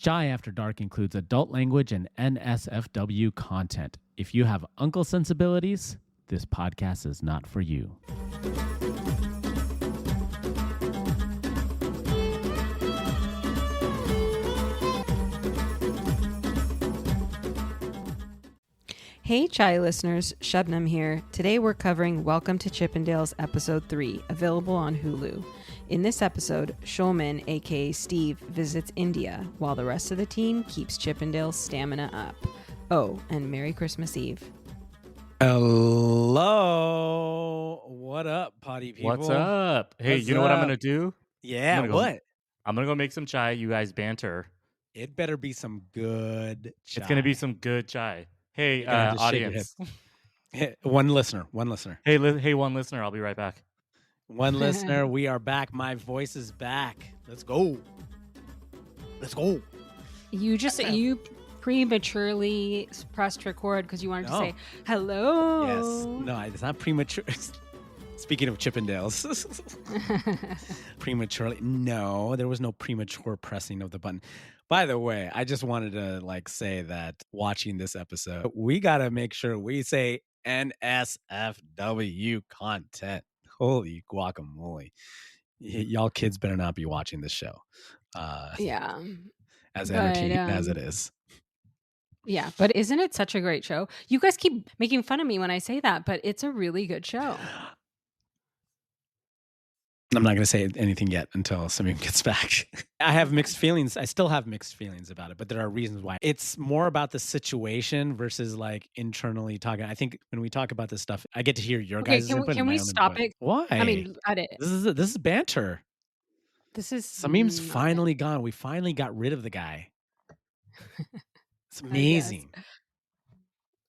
Shy After Dark includes adult language and NSFW content. If you have uncle sensibilities, this podcast is not for you. Hey Chai listeners, Shubnam here. Today we're covering Welcome to Chippendales Episode 3, available on Hulu. In this episode, Somen, aka Steve, visits India, while the rest of the team keeps Chippendales' stamina up. Oh, and Merry Christmas Eve. Hello. What up, potty people? What's up? Hey, What's you know what I'm up? going to do? Yeah, what? I'm going to go make some chai. You guys banter. It better be some good chai. It's going to be some good chai. Hey, You're gonna have to shake your audience. Hey, one listener. Hey, one listener. I'll be right back. One listener. We are back. My voice is back. Let's go. You prematurely pressed record because you wanted to say hello. Yes. No, it's not premature. Speaking of Chippendales, prematurely. No, there was no premature pressing of the button. By the way, I just wanted to say that watching this episode, we got to make sure we say NSFW content. Holy guacamole. Y'all kids better not be watching this show. Yeah. As entertaining as it is. Yeah, but isn't it such a great show? You guys keep making fun of me when I say that, but it's a really good show. I'm not going to say anything yet until Sameem gets back. I have mixed feelings. I still have mixed feelings about it, but there are reasons why. It's more about the situation versus internally talking. I think when we talk about this stuff, I get to hear your guys' input. Can we stop it? Why? I mean, edit. This is banter. This is Sameem's finally gone. We finally got rid of the guy. It's amazing.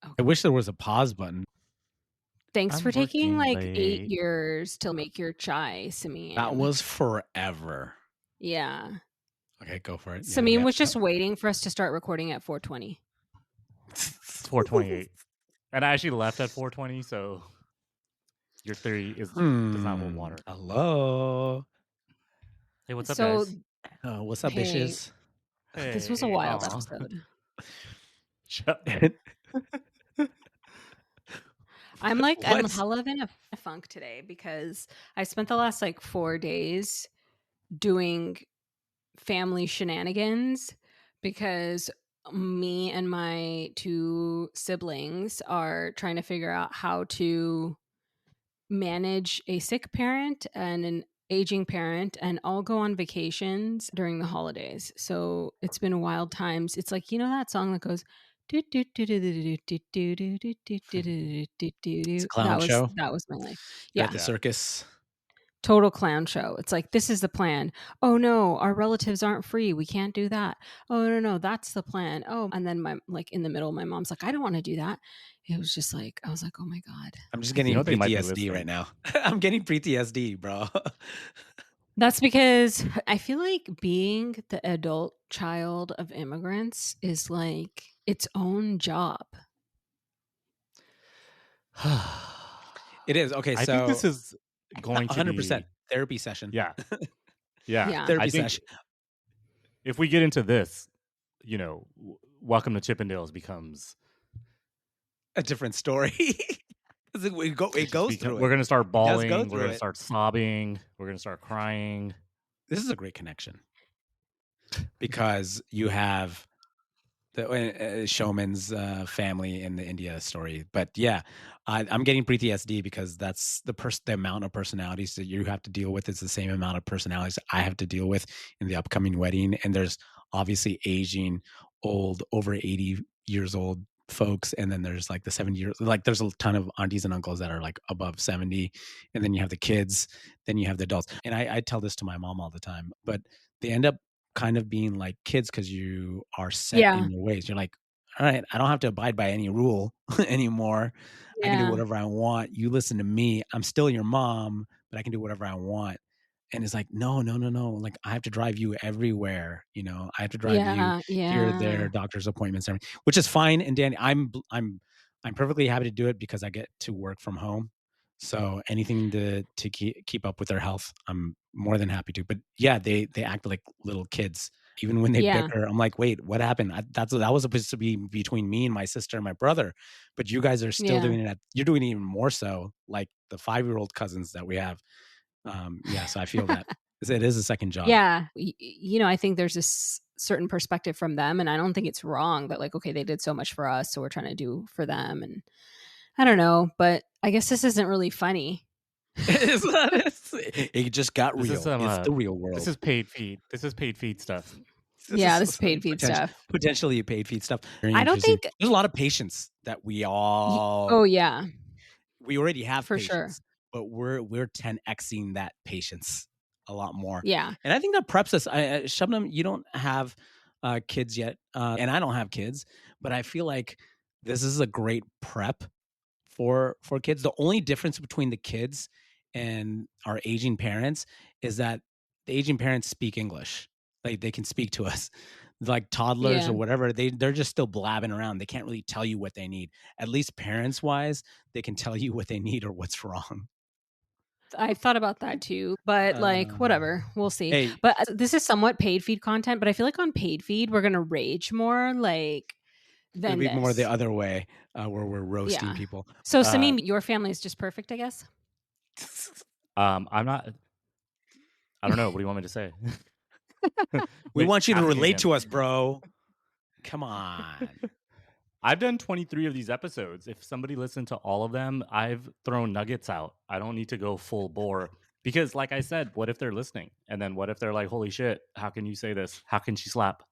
Okay. I wish there was a pause button. Thanks for taking 8 years to make your chai, Sameem. That was forever. Yeah. Okay, go for it. Sameem was just waiting for us to start recording at 4:20. It's 4:28. And I actually left at 4:20, so your theory does not hold water. Hello. Hey, what's up, guys? What's up, bitches? Hey, this was a wild episode. Shut up. I'm hella in a funk today because I spent the last 4 days doing family shenanigans because me and my 2 siblings are trying to figure out how to manage a sick parent and an aging parent and all go on vacations during the holidays. So it's been wild times. It's that song that goes it's a clown show. That was my life. Yeah. At the circus. Total clown show. It's this is the plan. Oh no, our relatives aren't free. We can't do that. Oh no, that's the plan. Oh, and then my in the middle, my mom's I don't want to do that. It was just I was oh my God. I'm just getting PTSD right now. I'm getting PTSD, bro. That's because I feel like being the adult child of immigrants is its own job. It is. Okay, I think this is going to 100% therapy session. Yeah. Therapy session. If we get into this, Welcome to Chippendales becomes a different story. It goes through it. We're going to start bawling. We're going to start sobbing. We're going to start crying. This is a great connection because you have the showman's family in the India story. But yeah, I'm getting PTSD because that's the amount of personalities that you have to deal with is the same amount of personalities I have to deal with in the upcoming wedding. And there's obviously aging, old, over 80 years old folks, and then there's the 70 years, there's a ton of aunties and uncles that are above 70, and then you have the kids, then you have the adults. And I tell this to my mom all the time, but they end up kind of being like kids because you are set in your ways. You're all right, I don't have to abide by any rule anymore. I can do whatever I want. You listen to me. I'm still your mom, but I can do whatever I want. And it's no. I have to drive you everywhere. I have to drive you here, there, doctor's appointments, everything, which is fine. And Danny, I'm perfectly happy to do it because I get to work from home. So anything to keep up with their health, I'm more than happy to. But yeah, they act like little kids Even when they Yeah. bicker, I'm like, wait, what happened? That was supposed to be between me and my sister and my brother, but you guys are still doing it. You're doing it even more so, like the 5-year-old cousins that we have. So I feel that it is a second job. Yeah, I think there's this certain perspective from them, and I don't think it's wrong that, like, okay, they did so much for us, so we're trying to do for them, and I don't know, but I guess this isn't really funny. It just got real. It's the real world. This is paid feed. This is paid feed stuff. This is paid feed stuff. Potentially paid feed stuff. I don't think there's a lot of patience that we all. Oh yeah, we already have for patience, but we're 10xing that patience a lot more. Yeah, and I think that preps us. Shabnam, you don't have kids yet, and I don't have kids, but I feel like this is a great prep for kids. The only difference between the kids and our aging parents is that the aging parents speak English. Like they can speak to us. Like toddlers or whatever, they're just still blabbing around. They can't really tell you what they need. At least parents wise, they can tell you what they need or what's wrong. I thought about that too, but like whatever, we'll see. Hey, but this is somewhat paid feed content, but I feel like on paid feed we're gonna rage more, like than it'll be more the other way, where we're roasting people. So Sameem, your family is just perfect, I guess. I'm not. I don't know. What do you want me to say? We want you to relate to us, bro. Come on. I've done 23 of these episodes. If somebody listened to all of them, I've thrown nuggets out. I don't need to go full bore because, like I said, what if they're listening? And then what if they're like, holy shit, how can you say this? How can she slap?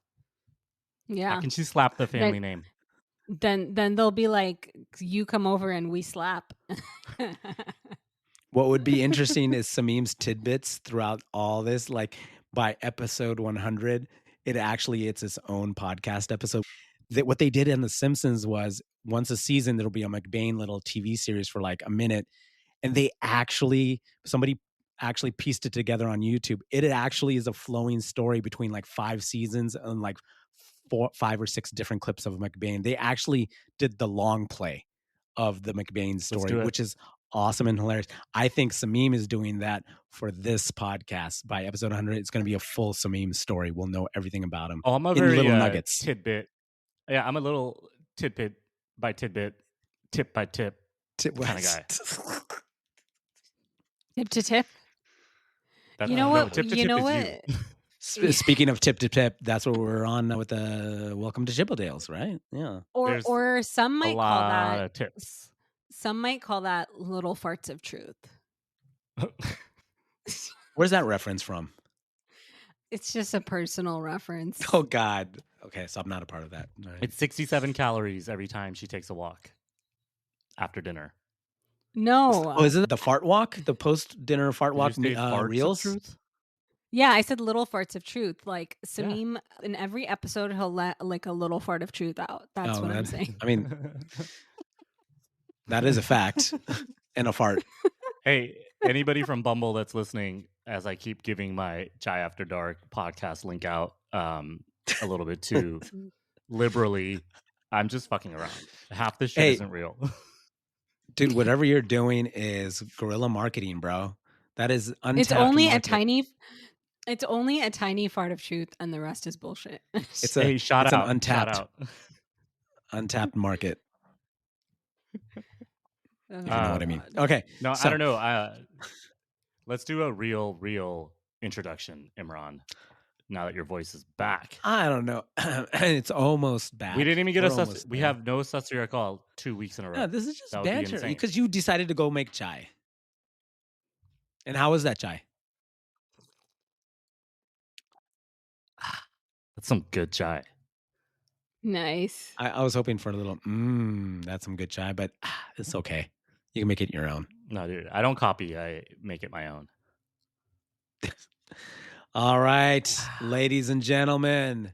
Yeah. How can she slap the family name? Then they'll be like, you come over and we slap. What would be interesting is Sameem's tidbits throughout all this. Like by episode 100, it's its own podcast episode. That what they did in The Simpsons was once a season, there'll be a McBain little TV series for like a minute. And somebody actually pieced it together on YouTube. It actually is a flowing story between like 5 seasons and like 5 or 6 different clips of McBain. They actually did the long play of the McBain story, which is awesome and hilarious. I think Sameem is doing that for this podcast. By episode 100, it's going to be a full Sameem story. We'll know everything about him. Oh, I'm a very little nuggets. Tidbit. Yeah, I'm a little tidbit by tidbit, tip by tip kind of guy. Tip to tip. You know what? Tip to tip is you. Speaking of tip to tip, that's what we're on with the Welcome to Chippendales, right? Yeah. Or some might call that tips. Some might call that little farts of truth. Where's that reference from? It's just a personal reference. Oh, God. Okay, so I'm not a part of that. Right. It's 67 calories every time she takes a walk after dinner. No. Oh, is it the fart walk? The post-dinner fart walk reels? Truth? Yeah, I said little farts of truth. Like Sameem, in every episode, he'll let like a little fart of truth out. That's what I'm saying. I mean, that is a fact and a fart. Hey, anybody from Bumble that's listening, as I keep giving my Chai After Dark podcast link out a little bit too liberally, I'm just fucking around. Half the shit isn't real. Dude, whatever you're doing is guerrilla marketing, bro. That is untapped It's only market. It's only a tiny fart of truth, and the rest is bullshit. It's an untapped market. If you know what I mean. Okay. No, I don't know. Let's do a real introduction, Imran. Now that your voice is back. I don't know. It's almost back. We didn't even get we have no Satsuri call 2 weeks in a row. Yeah, this is just banter because you decided to go make chai. And how was that chai? That's some good chai. Nice. I was hoping for a little, that's some good chai, but it's okay. You can make it your own. No, dude, I don't copy. I make it my own. All right, ladies and gentlemen.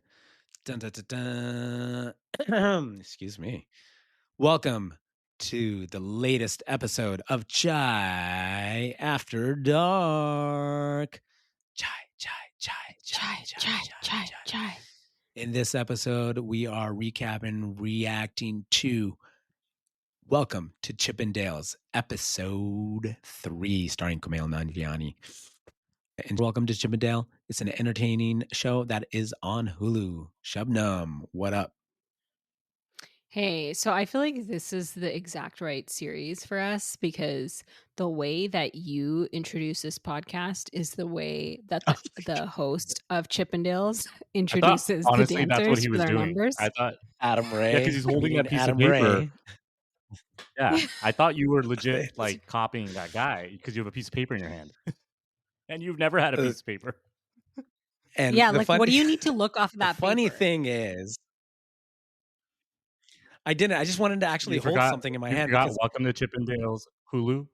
Dun, dun, dun, dun. Excuse me. Welcome to the latest episode of Chai After Dark. Chai. In this episode, we are reacting to Welcome to Chippendales, episode 3, starring Kumail Nanjiani. And welcome to Chippendale. It's an entertaining show that is on Hulu. Shubnum, what up? Hey, so I feel like this is the exact right series for us because the way that you introduce this podcast is the way that the host of Chippendales I thought, introduces the honestly, that's what dancers he for was their doing. numbers. I thought, Adam yeah, Ray. because he's holding that piece Adam of paper. Ray. Yeah, I thought you were legit like copying that guy because you have a piece of paper in your hand, and you've never had a piece of paper. And yeah, like what do you need to look off of that funny paper? thing is, I didn't. I just wanted to actually hold something in my hand. Because Welcome to Chippendales Hulu.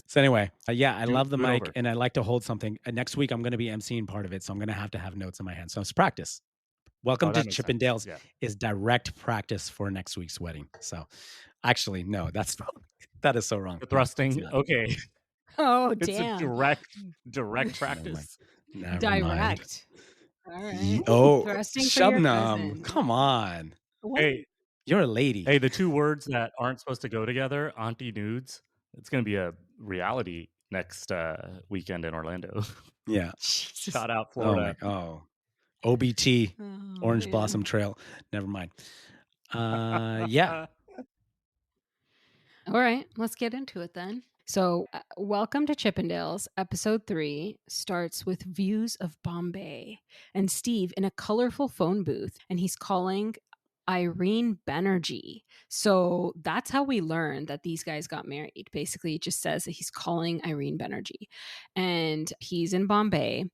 So anyway, yeah, I love the do it mic over. and I like to hold something. Next week, I'm going to be emceeing part of it, so I'm going to have notes in my hand. So it's practice. Welcome to Chippendales is direct practice for next week's wedding. So actually, no, that's wrong. That is so wrong. The thrusting. Okay. Oh, It's damn. a direct practice. Never Direct. Mind. All right. Oh, Thrusting for your Shubnum, cousin. come on. What? Hey, you're a lady. Hey, the two words that aren't supposed to go together, auntie nudes. It's going to be a reality next weekend in Orlando. Yeah. Shout out Florida. OBT, Orange Blossom Trail. Never mind. Yeah. All right, let's get into it then. So, welcome to Chippendales. Episode 3 starts with views of Bombay and Steve in a colorful phone booth, and he's calling Irene Banerjee. So that's how we learn that these guys got married. Basically, it just says that he's calling Irene Banerjee, and he's in Bombay.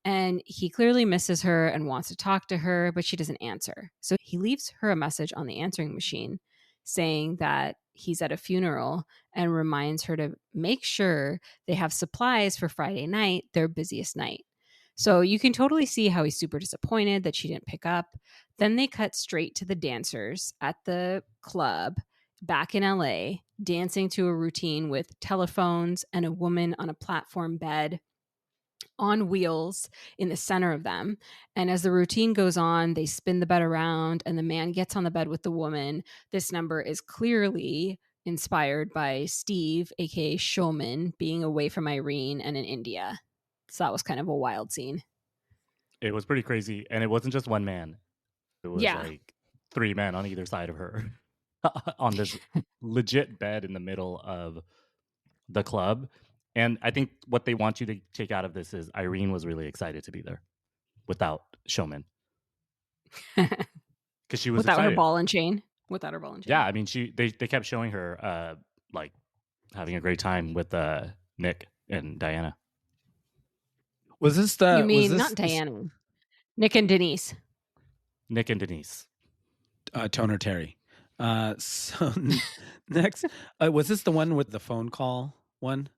And he clearly misses her and wants to talk to her, but she doesn't answer. So he leaves her a message on the answering machine saying that he's at a funeral and reminds her to make sure they have supplies for Friday night, their busiest night. So you can totally see how he's super disappointed that she didn't pick up. Then they cut straight to the dancers at the club back in LA, dancing to a routine with telephones and a woman on a platform bed on wheels in the center of them. And as the routine goes on, they spin the bed around and the man gets on the bed with the woman. This number is clearly inspired by Steve, aka Somen, being away from Irene and in India. So that was kind of a wild scene. It was pretty crazy. And it wasn't just one man. It was like 3 men on either side of her on this legit bed in the middle of the club. And I think what they want you to take out of this is Irene was really excited to be there without Somen. Because she was without excited. her ball and chain. Without her ball and chain. Yeah, I mean, they kept showing her like having a great time with Nick and Diana. Was this the? You mean not Diana? Nick and Denise. Nick and Denise. Toner Terry. So next, was this the one with the phone call one?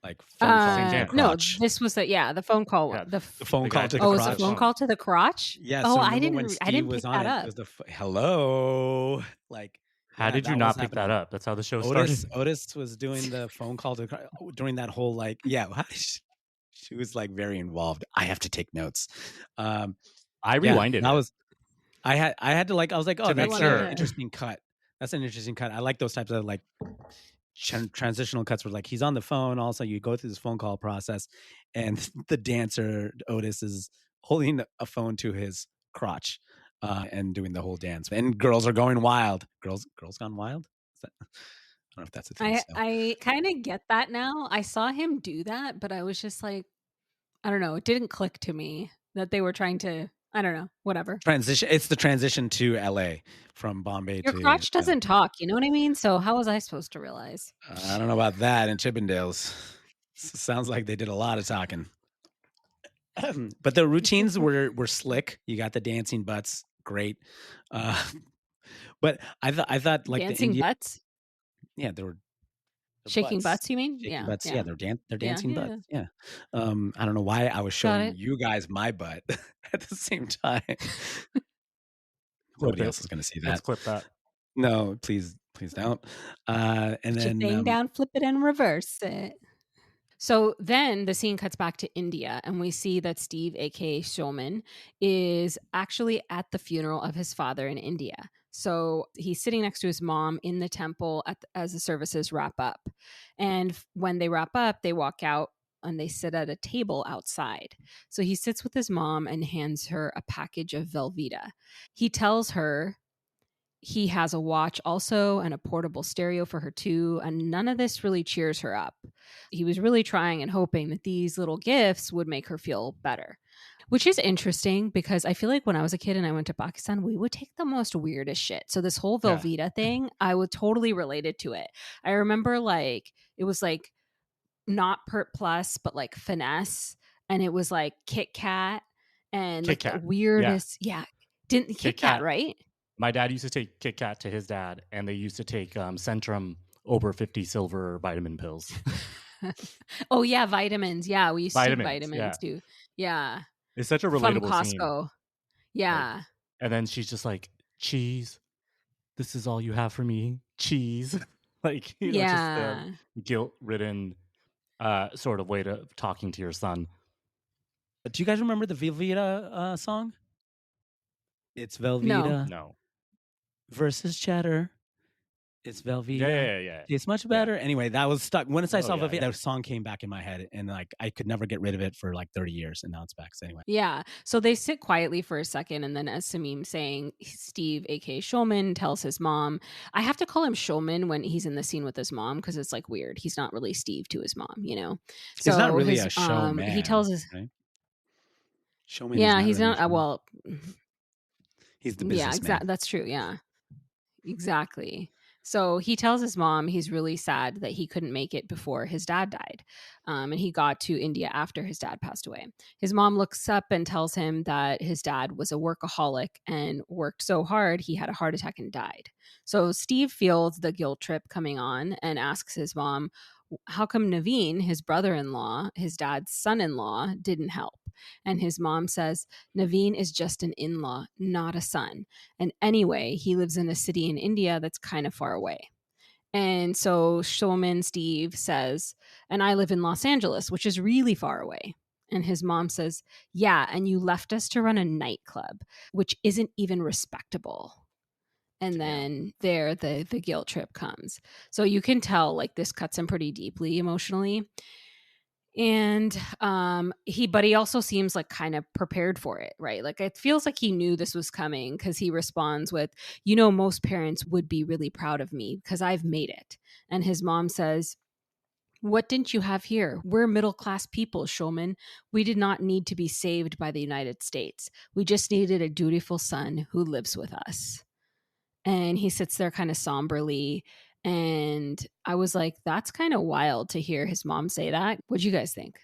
Like phone call to the crotch? No, this was the phone call one. The phone call to the crotch. Oh, it's a phone call to the crotch? Yeah. Oh, so I didn't pick that up. It was hello. Like, how did you not pick that up? That's how the show started. Otis was doing the phone call during that whole she was like very involved. I have to take notes. I rewinded. I had to I was like, oh, that's an interesting cut. That's an interesting cut. I like those types of like transitional cuts where like he's on the phone. Also, you go through this phone call process, and the dancer Otis is holding a phone to his crotch and doing the whole dance. And girls are going wild. Girls gone wild. I don't know if that's a thing. I kind of get that now. I saw him do that, but I was just like, I don't know. It didn't click to me that they were trying to. I don't know. Whatever. Transition. It's the transition to LA from Bombay. Your crotch doesn't talk. You know what I mean? So how was I supposed to realize? I don't know about that in Chippendales. Sounds like they did a lot of talking. But the routines were slick. You got the dancing butts, great. But I thought like dancing butts. Yeah, there were shaking butts. You mean? Shaking butts. Yeah, they're dancing butts. Yeah. I don't know why I was showing you guys my butt at the same time. Nobody else is going to see that. Let's clip that. No, please don't. And put then your thing down, flip it, and reverse it. So then the scene cuts back to India, and we see that Steve, aka Somen, is actually at the funeral of his father in India. So he's sitting next to his mom in the temple as the services wrap up. And when they wrap up, they walk out and they sit at a table outside. So he sits with his mom and hands her a package of Velveeta. He tells her he has a watch also and a portable stereo for her too, and none of this really cheers her up. He was really trying and hoping that these little gifts would make her feel better, which is interesting because I feel like when I was a kid and I went to Pakistan, we would take the most weirdest shit. So this whole Velveeta thing, I would totally related to it. I remember like it was like not Pert Plus, but like Finesse, and it was like Kit Kat and Kit like Kat. the weirdest. Yeah. Didn't Kit Kat, right? My dad used to take Kit Kat to his dad, and they used to take Centrum over 50 silver vitamin pills. Oh yeah, vitamins. Yeah, we used to take vitamins yeah. too. Yeah, It's such a relatable from scene. Costco. Yeah, like, and then she's just like, cheese. This is all you have for me, cheese. Like, you know, just a guilt-ridden sort of way of talking to your son. Do you guys remember the Velveeta song? It's Velveeta. No. Versus Cheddar. It's Velveeta. Yeah. It's much better. Yeah. Anyway, that was stuck. Once I saw Velveeta, that song came back in my head, and like I could never get rid of it for like 30 years, and now it's back. So anyway. Yeah. So they sit quietly for a second, and then as Samim saying, Steve, aka Somen, tells his mom. I have to call him Somen when he's in the scene with his mom because it's like weird. He's not really Steve to his mom, you know. So he's not really a showman. He tells his right? Showman. Yeah, is he's really not. Well, he's the businessman. Yeah, exactly. That's true. Yeah, exactly. So he tells his mom he's really sad that he couldn't make it before his dad died. And he got to India after his dad passed away. His mom looks up and tells him that his dad was a workaholic and worked so hard he had a heart attack and died. So Steve feels the guilt trip coming on and asks his mom, how come Naveen, his brother-in-law, his dad's son-in-law, didn't help? And his mom says, Naveen is just an in-law, not a son. And anyway, he lives in a city in India that's kind of far away. And so Somen Steve says, and I live in Los Angeles, which is really far away. And his mom says, yeah, and you left us to run a nightclub, which isn't even respectable. And then the guilt trip comes. So you can tell like this cuts him pretty deeply emotionally. And he also seems like kind of prepared for it, right? Like it feels like he knew this was coming because he responds with, you know, most parents would be really proud of me because I've made it. And his mom says, what didn't you have here? We're middle-class people, Somen. We did not need to be saved by the United States. We just needed a dutiful son who lives with us. And he sits there kind of somberly. And I was like, that's kind of wild to hear his mom say that. What'd you guys think?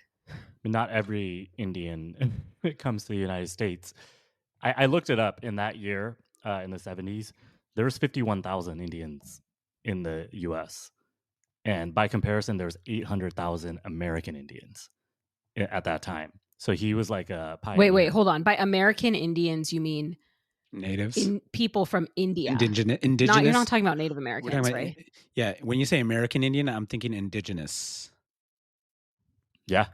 Not every Indian comes to the United States. I looked it up in that year, in the 70s. There was 51,000 Indians in the U.S. And by comparison, there was 800,000 American Indians at that time. So he was like a pioneer. Wait, hold on. By American Indians, you mean natives? People from India. Indigenous? You're not talking about Native Americans, right? Yeah. When you say American Indian, I'm thinking indigenous. Yeah.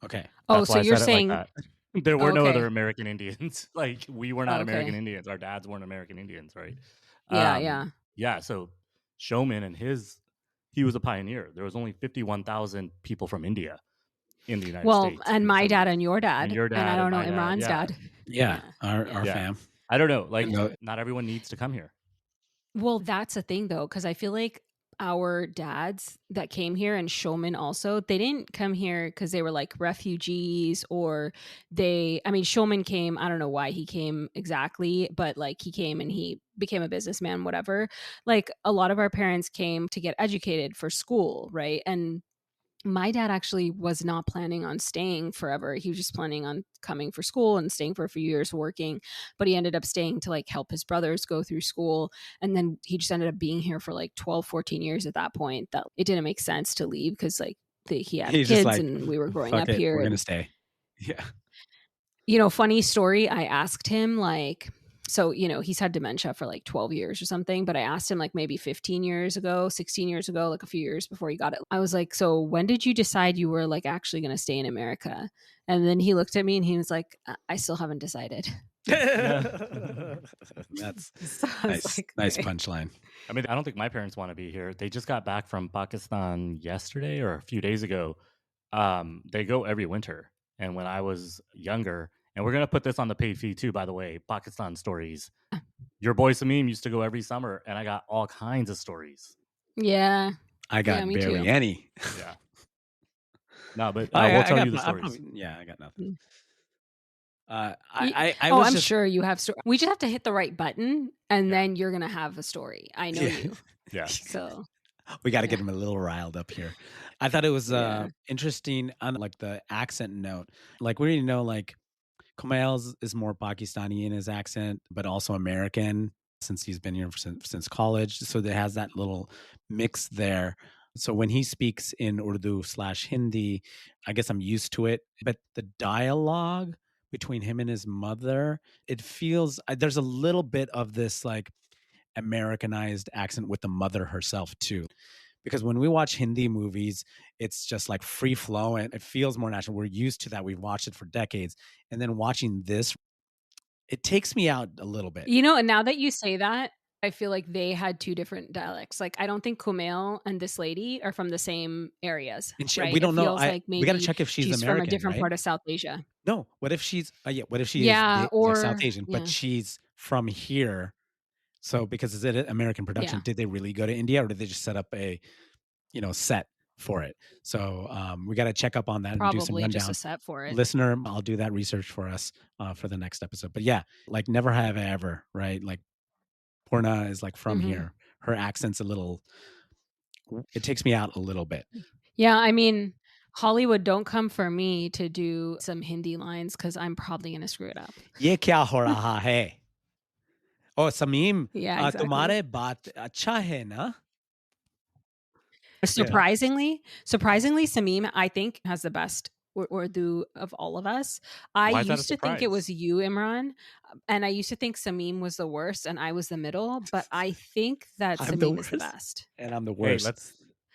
Okay. Oh, so you're saying... Like there were no other American Indians. Like we were not American Indians. Our dads weren't American Indians, right? Yeah. So Somen and he was a pioneer. There was only 51,000 people from India in the United States. Well, and my dad and your dad. And I don't know Imran's dad. Yeah. Our fam. I don't know. Like not everyone needs to come here. Well, that's the thing though, because I feel like our dads that came here and Somen also, they didn't come here because they were like refugees or Somen came, I don't know why he came exactly, but like he came and he became a businessman, whatever. Like a lot of our parents came to get educated for school, right? And my dad actually was not planning on staying forever. He was just planning on coming for school and staying for a few years working, but he ended up staying to like help his brothers go through school. And then he just ended up being here for like 12, 14 years at that point. That it didn't make sense to leave because like he had kids like, and we were growing up here. We're going to stay. Yeah. You know, funny story. I asked him like, so, you know, he's had dementia for like 12 years or something, but I asked him like maybe 15 years ago, 16 years ago, like a few years before he got it. I was like, so when did you decide you were like actually going to stay in America? And then he looked at me and he was like, I still haven't decided. That's So I was nice. like, Nice okay. punchline. I mean, I don't think my parents want to be here. They just got back from Pakistan yesterday or a few days ago. They go every winter. And when I was younger, and we're gonna put this on the paid feed too, by the way, Pakistan stories. Your boy Sameem used to go every summer, and I got all kinds of stories. Yeah. I got me barely too. any. Yeah. No, but I we'll tell got you the I stories. probably, yeah, I got nothing. Mm. I Oh, was I'm just sure you have we just have to hit the right button and Yeah. then you're gonna have a story. I know yeah. you. Yeah. So We got to yeah. get him a little riled up here. I thought it was Yeah. interesting on like the accent note. Like we already know like Kumail is more Pakistani in his accent, but also American since he's been here since college. So there has that little mix there. So when he speaks in Urdu/Hindi, I guess I'm used to it. But the dialogue between him and his mother, it feels there's a little bit of this like Americanized accent with the mother herself too. Because when we watch Hindi movies, it's just like free flowing. It feels more natural. We're used to that. We've watched it for decades. And then watching this, it takes me out a little bit. You know, and now that you say that, I feel like they had two different dialects. Like I don't think Kumail and this lady are from the same areas, And right? we It don't know. feels like We got to maybe check if she's she's from a American, different right? part of South Asia. No. What if she's? Yeah. What if she Yeah, is South or Asian, but she's from here? So because it's an American production, yeah. did they really go to India, or did they just set up a set for it? So we got to check up on that and do some Probably just rundown. a set for it. Listener, I'll do that research for us for the next episode. But yeah, like never have I ever, right? Like Purna is like from here. Her accent's a little, it takes me out a little bit. Yeah, I mean, Hollywood, don't come for me to do some Hindi lines because I'm probably gonna screw it up. ये क्या हो रहा है? Oh, Sameem, Yeah, exactly. तुम्हारे बात अच्छा है ना? Surprisingly, Sameem, I think, has the best Urdu of all of us. I Why is that a used to think it was surprise? you, Imran, and I used to think Sameem was the worst and I was the middle, but I think that I'm the Sameem is the worst. best. And I'm the Hey, worst.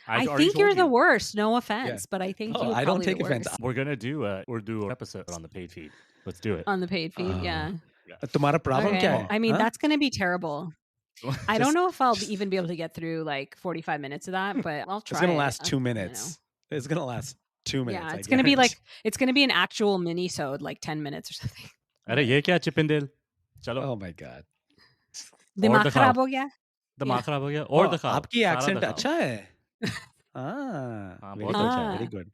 I've I already think you're told the you. worst. No offense, but I think you Oh, were I don't probably the take offense. worst We're gonna do a Urdu episode on the paid feed. Let's do it. on the paid feed. Yeah. तुम्हारा problem क्या Okay. है? I mean, Huh? that's gonna be terrible. I don't Just- know if I'll even be able to get through like 45 minutes of that, but I'll try. It's gonna it, last 2 you minutes. know. It's gonna last 2 minutes. Yeah, I it's gonna be like guarantee. it's gonna be an actual mini-sode, like 10 minutes or something. अरे ये क्या Chippendale? चलो. Oh my god. दिमाग दिखाओ. खराब हो गया? दिमाग Yeah. खराब हो गया और Oh, दिखाओ. आपकी सारा accent दिखाओ. अच्छा है. हाँ, Very बहुत good. अच्छा है. Very good.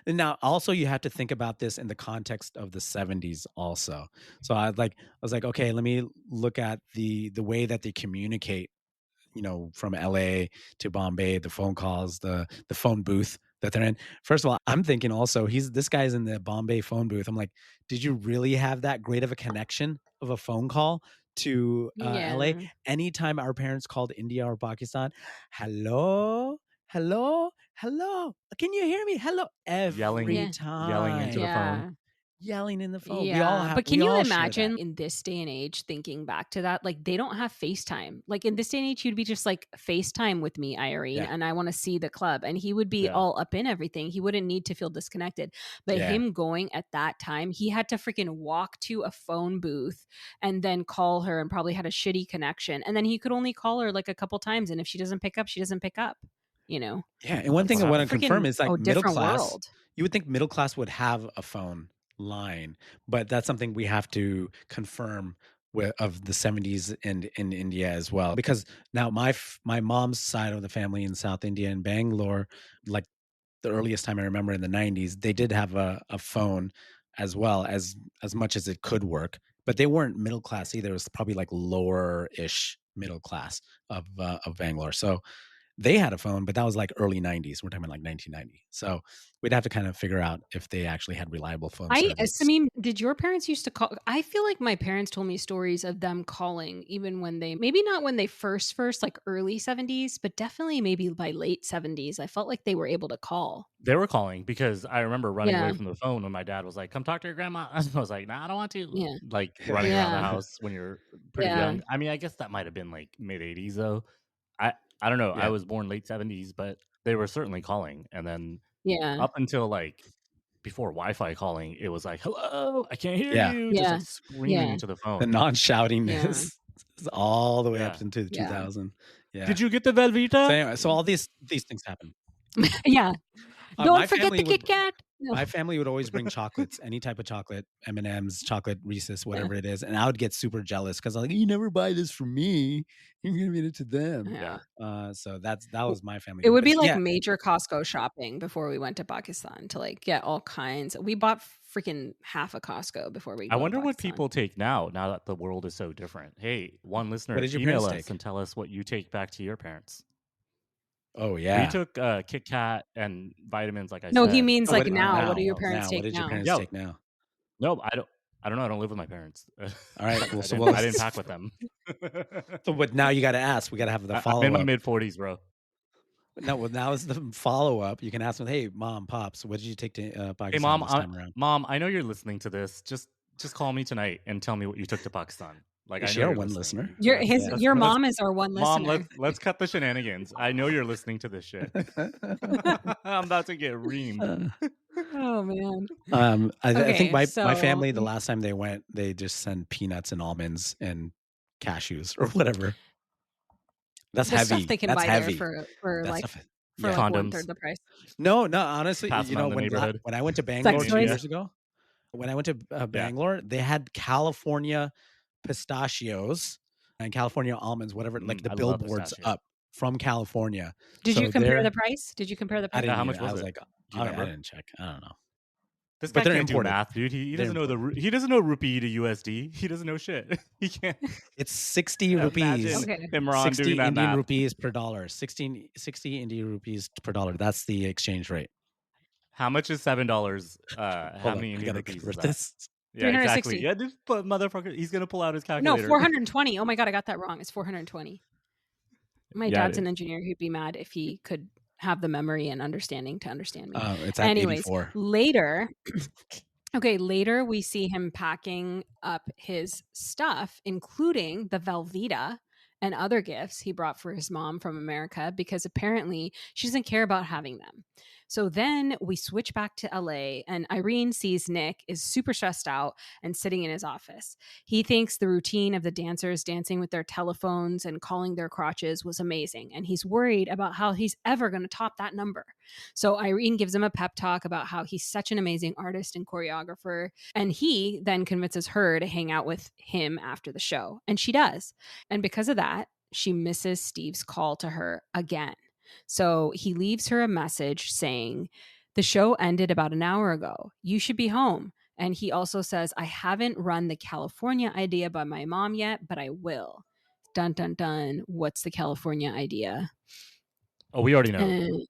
Now, also, you have to think about this in the context of the 70s also. So I was like, okay, let me look at the way that they communicate, from LA to Bombay, the phone calls, the phone booth that they're in. First of all, I'm thinking also this guy's in the Bombay phone booth. I'm like, did you really have that great of a connection of a phone call to LA? Yeah. Anytime our parents called India or Pakistan, hello, hello, hello, can you hear me? Hello, every Yeah. time, Yelling into the phone. Yeah. yelling in the phone. Yeah. But can we you all share that. imagine in this day and age thinking back to that? Like they don't have FaceTime. Like in this day and age, you'd be just like FaceTime with me, Irene, Yeah. and I want to see the club. And he would be Yeah. all up in everything. He wouldn't need to feel disconnected. But Yeah. him going at that time, he had to freaking walk to a phone booth and then call her and probably had a shitty connection. And then he could only call her like a couple times. And if she doesn't pick up, she doesn't pick up, Yeah. And one It's thing I want to freaking confirm is like a middle different class. world. You would think middle class would have a phone line, but that's something we have to confirm of the 70s and in India as well. Because now my mom's side of the family in South India in Bangalore, like the earliest time I remember in the 90s, they did have a phone as well as much as it could work, but they weren't middle class either. It was probably like lower-ish middle class of Bangalore. So they had a phone, but that was like early 90s. We're talking about like 1990. So we'd have to kind of figure out if they actually had reliable phone service. Sameem, did your parents used to call? I feel like my parents told me stories of them calling even when they, maybe not when they first, like early 70s, but definitely maybe by late 70s. I felt like they were able to call. They were calling because I remember running Yeah. away from the phone when my dad was like, "Come talk to your grandma." I was like, "Nah, I don't want to." Yeah. Like running around the Yeah. house when you're pretty Yeah. young. I mean, I guess that might have been like mid 80s though. I don't know. Yeah. I was born late 70s, but they were certainly calling. And then Yeah. up until like before Wi-Fi calling, it was like, "Hello, I can't hear Yeah. you," just like screaming into the The phone. non-shoutingness is all the way up Yeah. into Yeah. 2000. Yeah. Did you get the Velveeta? So anyway, so all these things happen. Yeah. My Don't forget family the Kit Kat. No. My family would always bring chocolates, any type of chocolate, M&Ms, chocolate Reese's, whatever it is, and I would get super jealous because I'm like, you never buy this for me, you're giving it to them. Yeah. So that was my family. It would be But like yeah, major Costco shopping before we went to Pakistan to like get all kinds. We bought freaking half a Costco before we. I go to wonder what Pakistan. people take now that the world is so different. Hey, one listener, did your email parents us take? and tell us what you take back to your parents. Oh yeah, We took Kit Kat and vitamins, like I No, said. he means Oh, like what- now. now, What do your parents now, take what did your now? parents Yo. take now? No, I don't know. I don't live with my parents. All right, well, I didn't pack with them. So what? Now you got to ask. We got to have the follow I'm in my up. mid-40s, bro. No, well, now is the follow up. You can ask them, hey, mom, pops, what did you take to Pakistan Hey, mom, this time around? Mom, I know you're listening to this. Just call me tonight and tell me what you took to Pakistan. Like, Is I she know our you're one listening. listener? Your mom is our one Mom, listener. let's cut the shenanigans. I know you're listening to this shit. I'm about to get reamed. Oh man. I think my so- family, the last time they went, they just sent peanuts and almonds and cashews or whatever. That's the heavy. stuff they can That's buy heavy. there for That like stuff- for yeah. like Condoms. 1/3 the price. No, honestly, Pass you them know, out in the when neighborhood. when I went to Bangalore Sex 2 toys? years ago, when I went to Bangalore, they had California pistachios and California almonds, whatever, like the I love billboards pistachios. up from California. Did So you compare they're- the price? Did you compare the I price? didn't. how much even- was I was it? like, Do you I remember? didn't check. I don't know. This But guy they're can't imported. do math, dude. He They're doesn't know he doesn't know rupee to USD. He doesn't know shit. He can't. It's 60 rupees. Imagine Okay. Imran 60 doing that Indian math. rupees per dollar. 60 Indian rupees per dollar. That's the exchange rate. How much is $7? How Hold many on, I Indian gotta rupees is convert that? this. Yeah, exactly. 360. Yeah, this motherfucker. He's gonna pull out his No, calculator. 420. Oh my god, I got that wrong. It's 420. My Yeah, dad's it an is. engineer. He'd be mad if he could have the memory and understanding to understand me. It's at Anyways, 84. later we see him packing up his stuff, including the Velveeta and other gifts he brought for his mom from America, because apparently she doesn't care about having them. So then we switch back to LA, and Irene sees Nick is super stressed out and sitting in his office. He thinks the routine of the dancers dancing with their telephones and calling their crotches was amazing, and he's worried about how he's ever going to top that number. So Irene gives him a pep talk about how he's such an amazing artist and choreographer, and he then convinces her to hang out with him after the show, and she does. And because of that, she misses Steve's call to her again. So he leaves her a message saying, "The show ended about an hour ago. You should be home." And he also says, "I haven't run the California idea by my mom yet, but I will." Dun, dun, dun. What's the California idea? Oh, we already know.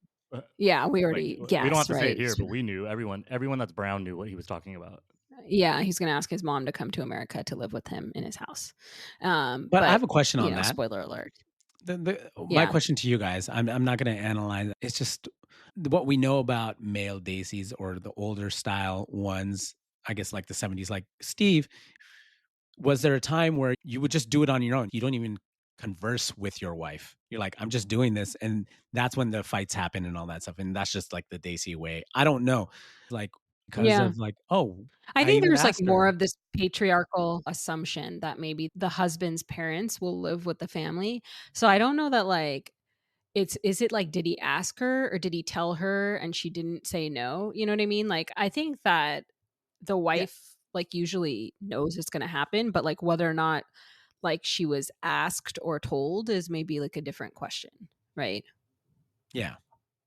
Yeah, we already guessed. We don't have to right? say it here, but we knew. Everyone that's brown knew what he was talking about. Yeah, he's going to ask his mom to come to America to live with him in his house. But I have a question on that. Spoiler alert. My question to you guys, I'm not going to analyze it. It's just what we know about male daisies or the older style ones, I guess like the 70s, like Steve. Was there a time where you would just do it on your own? You don't even converse with your wife. You're like, I'm just doing this. And that's when the fights happen and all that stuff. And that's just like the Daisy way. I don't know. Like, because of like, I think there's like more of this patriarchal assumption that maybe the husband's parents will live with the family. So I don't know that like, is it like, did he ask her or did he tell her and she didn't say no? You know what I mean? Like, I think that the wife like usually knows it's going to happen, but like whether or not like she was asked or told is maybe like a different question, right? Yeah.